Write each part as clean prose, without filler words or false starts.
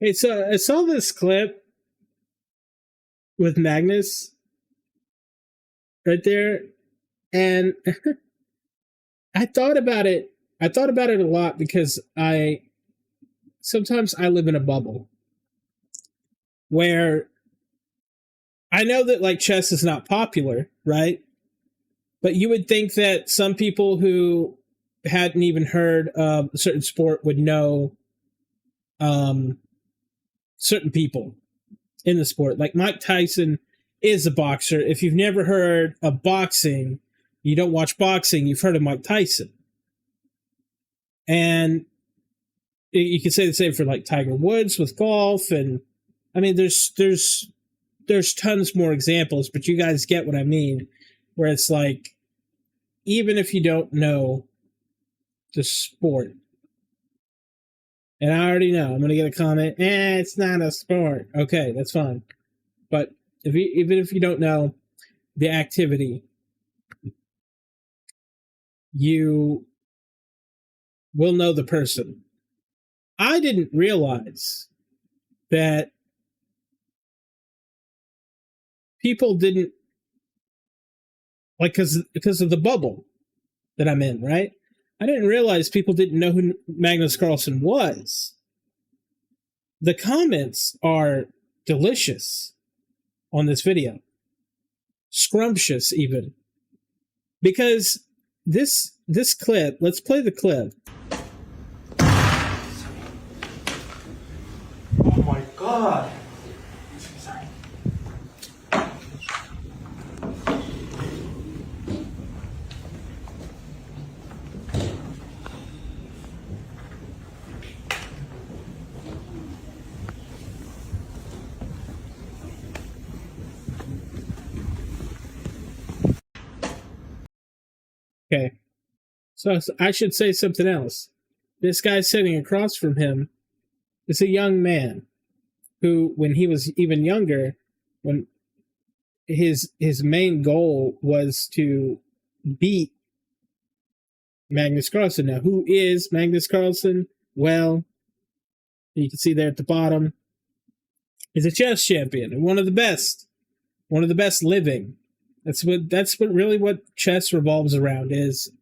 Hey, so I saw this clip with Magnus right there, and I thought about it. I thought about it a lot because I sometimes I live in a bubble where I know that like chess is not popular, right? But you would think that some people who hadn't even heard of a certain sport would know um, certain people in the sport. Like Mike Tyson is a boxer. If you've never heard of boxing, you don't watch boxing, you've heard of Mike Tyson. And you could say the same for like Tiger Woods with golf. And I mean, there's tons more examples, but you guys get what I mean, where it's like, even if you don't know the sport, and I already know I'm going to get a comment, it's not a sport. Okay, that's fine. But even if you don't know the activity, you will know the person. I didn't realize that people didn't, like, because of the bubble that I'm in, right? I didn't realize people didn't know who Magnus Carlsen was. The comments are delicious on this video. Scrumptious, even. Because this clip, let's play the clip. Oh my God. Sorry. Okay. So I should say something else. This guy sitting across from him is a young man who, when he was even younger, when his main goal was to beat Magnus Carlsen. Now, who is Magnus Carlsen? Well, you can see there at the bottom, he's a chess champion and one of the best living. That's what really what chess revolves around is.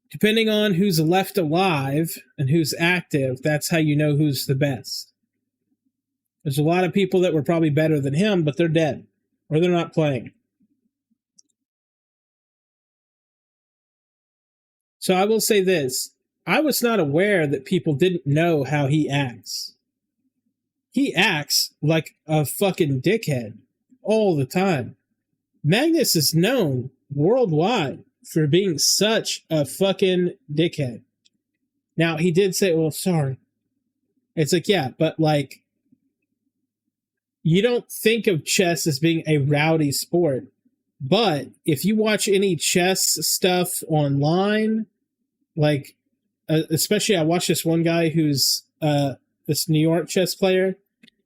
Depending on who's left alive and who's active, that's how you know who's the best. There's a lot of people that were probably better than him, but they're dead or they're not playing. So I will say this. I was not aware that people didn't know how he acts. He acts like a fucking dickhead all the time. Magnus is known worldwide for being such a fucking dickhead. Now, he did say, well, sorry. It's like, yeah, but like, you don't think of chess as being a rowdy sport. But if you watch any chess stuff online, like, especially I watch this one guy who's this New York chess player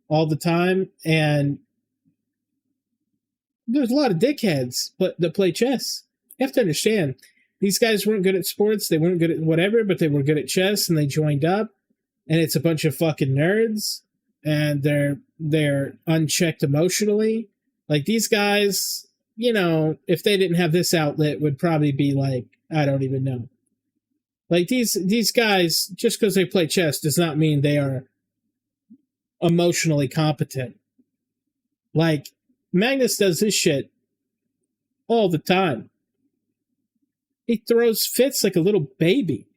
all the time, and there's a lot of dickheads that play chess. You have to understand, these guys weren't good at sports, they weren't good at whatever, but they were good at chess, and they joined up, and it's a bunch of fucking nerds, and they're unchecked emotionally. Like, these guys, you know, if they didn't have this outlet, would probably be like, I don't even know. Like, these guys, just because they play chess does not mean they are emotionally competent. Like, Magnus does this shit all the time. He throws fits like a little baby.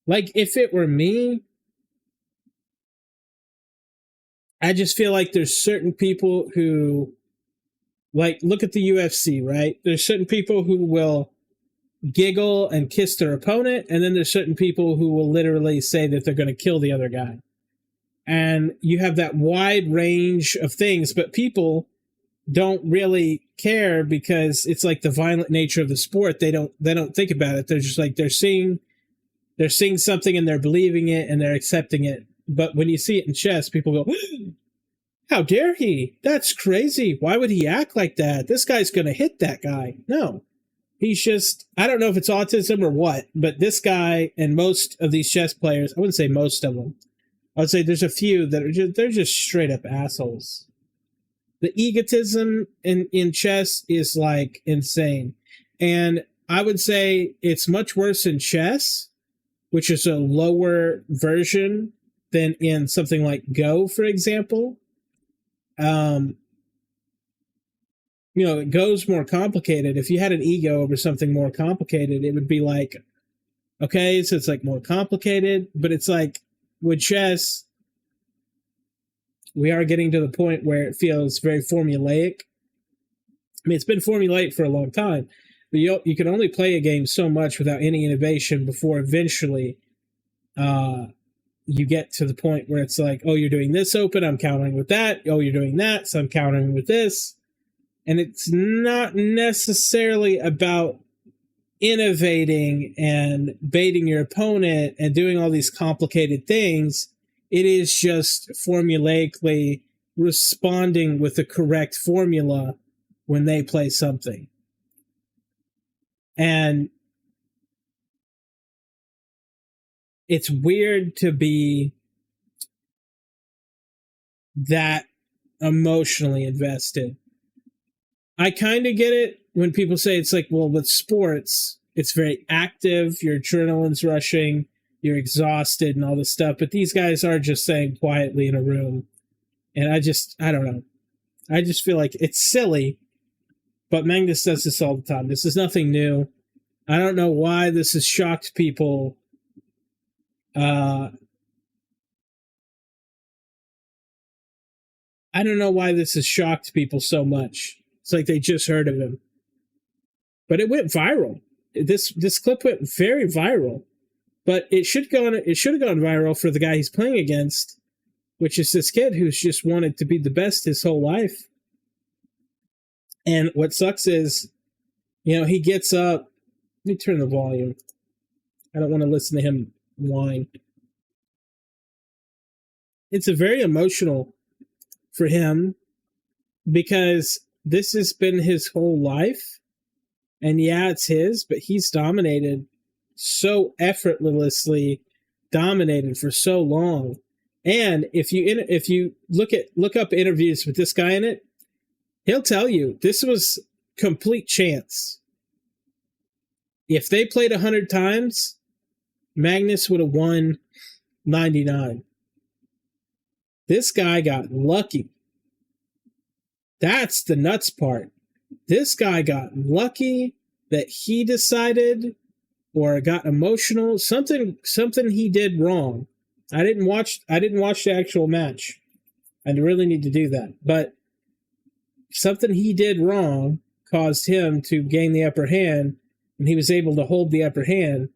Like, if it were me, I just feel like there's certain people who, like, look at the UFC, right? There's certain people who will giggle and kiss their opponent, and then there's certain people who will literally say that they're going to kill the other guy. And you have that wide range of things, but people don't really care because it's like the violent nature of the sport. They don't think about it. They're just like, they're seeing something and they're believing it and they're accepting it. But when you see it in chess, people go, how dare he? That's crazy. Why would he act like that? This guy's going to hit that guy. No, he's just, I don't know if it's autism or what, but this guy and most of these chess players, I wouldn't say most of them, I'd say there's a few that are they're just straight up assholes. The egotism in chess is like insane. And I would say it's much worse in chess, which is a lower version than in something like Go, for example. It goes more complicated. If you had an ego over something more complicated, it would be like, okay, so it's like more complicated, but it's like with chess, we are getting to the point where it feels very formulaic. I mean, it's been formulaic for a long time, but you can only play a game so much without any innovation before eventually you get to the point where it's like, oh, you're doing this open, I'm countering with that. Oh, you're doing that, so I'm countering with this. And it's not necessarily about innovating and baiting your opponent and doing all these complicated things. It is just formulaically responding with the correct formula when they play something. And it's weird to be that emotionally invested. I kind of get it when people say it's like, well, with sports, it's very active, your adrenaline's rushing, you're exhausted and all this stuff. But these guys are just saying quietly in a room. And I don't know. I just feel like it's silly. But Magnus does this all the time. This is nothing new. I don't know why this has shocked people. I don't know why this has shocked people so much. It's like they just heard of him. But it went viral. This clip went very viral. But it should have gone viral for the guy he's playing against, which is this kid who's just wanted to be the best his whole life. And what sucks is, he gets up. Let me turn the volume. I don't want to listen to him whine. It's a very emotional for him because this has been his whole life. And yeah, it's his, but he's dominated so effortlessly, dominated for so long. And if you look up interviews with this guy in it, he'll tell you this was complete chance. If they played 100 times, Magnus would have won 99. This guy got lucky. That's the nuts part. This guy got lucky that he decided or got emotional. Something he did wrong. I didn't watch the actual match. I really need to do that. But something he did wrong caused him to gain the upper hand, and he was able to hold the upper hand.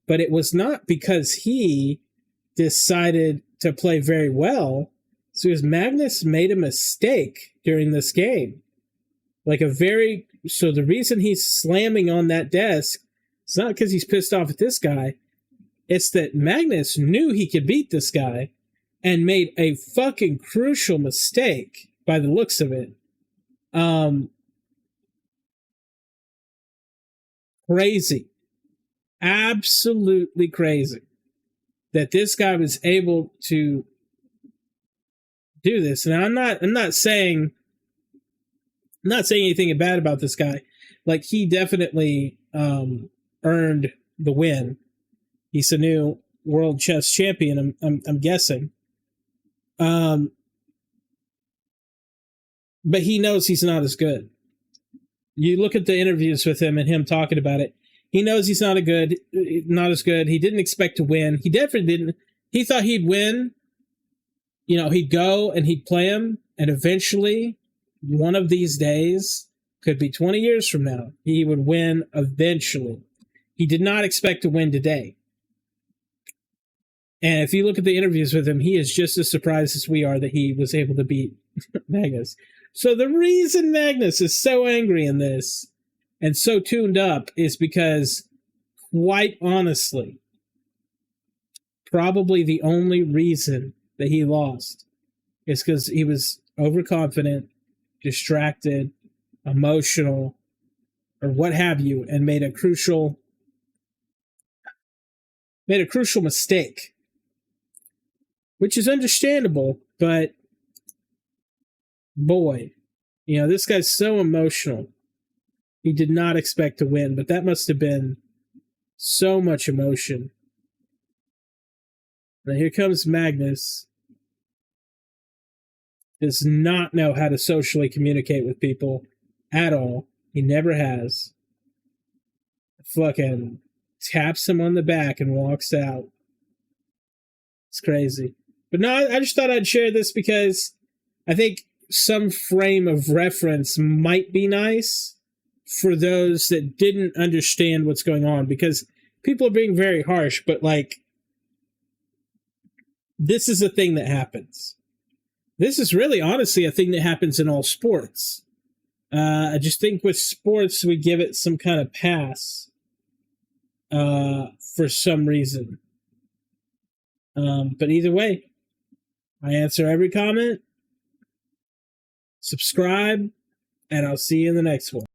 But it was not because he decided to play very well. So it was Magnus made a mistake during this game. So the reason he's slamming on that desk, it's not because he's pissed off at this guy. It's that Magnus knew he could beat this guy and made a fucking crucial mistake by the looks of it. Crazy. Absolutely crazy that this guy was able to do this. And I'm not saying anything bad about this guy. Like, he definitely earned the win. He's a new world chess champion, I'm guessing. But he knows he's not as good. You look at the interviews with him and him talking about it. He knows he's not as good. He didn't expect to win. He definitely didn't. He thought he'd win. He'd go and he'd play him, and eventually, one of these days, could be 20 years from now, he would win eventually. He did not expect to win today. And if you look at the interviews with him, he is just as surprised as we are that he was able to beat Magnus. So the reason Magnus is so angry in this and so tuned up is because, quite honestly, probably the only reason that he lost is because he was overconfident, distracted, emotional, or what have you, and made a crucial mistake. which is understandable, but boy, this guy's so emotional. He did not expect to win, but that must have been so much emotion. Now here comes Magnus. Does not know how to socially communicate with people at all. He never has. Fucking taps him on the back and walks out. It's crazy. But no, I just thought I'd share this because I think some frame of reference might be nice for those that didn't understand what's going on, because people are being very harsh, but like, this is a thing that happens. This is really honestly a thing that happens in all sports. I just think with sports, we give it some kind of pass for some reason. But either way, I answer every comment. Subscribe, and I'll see you in the next one.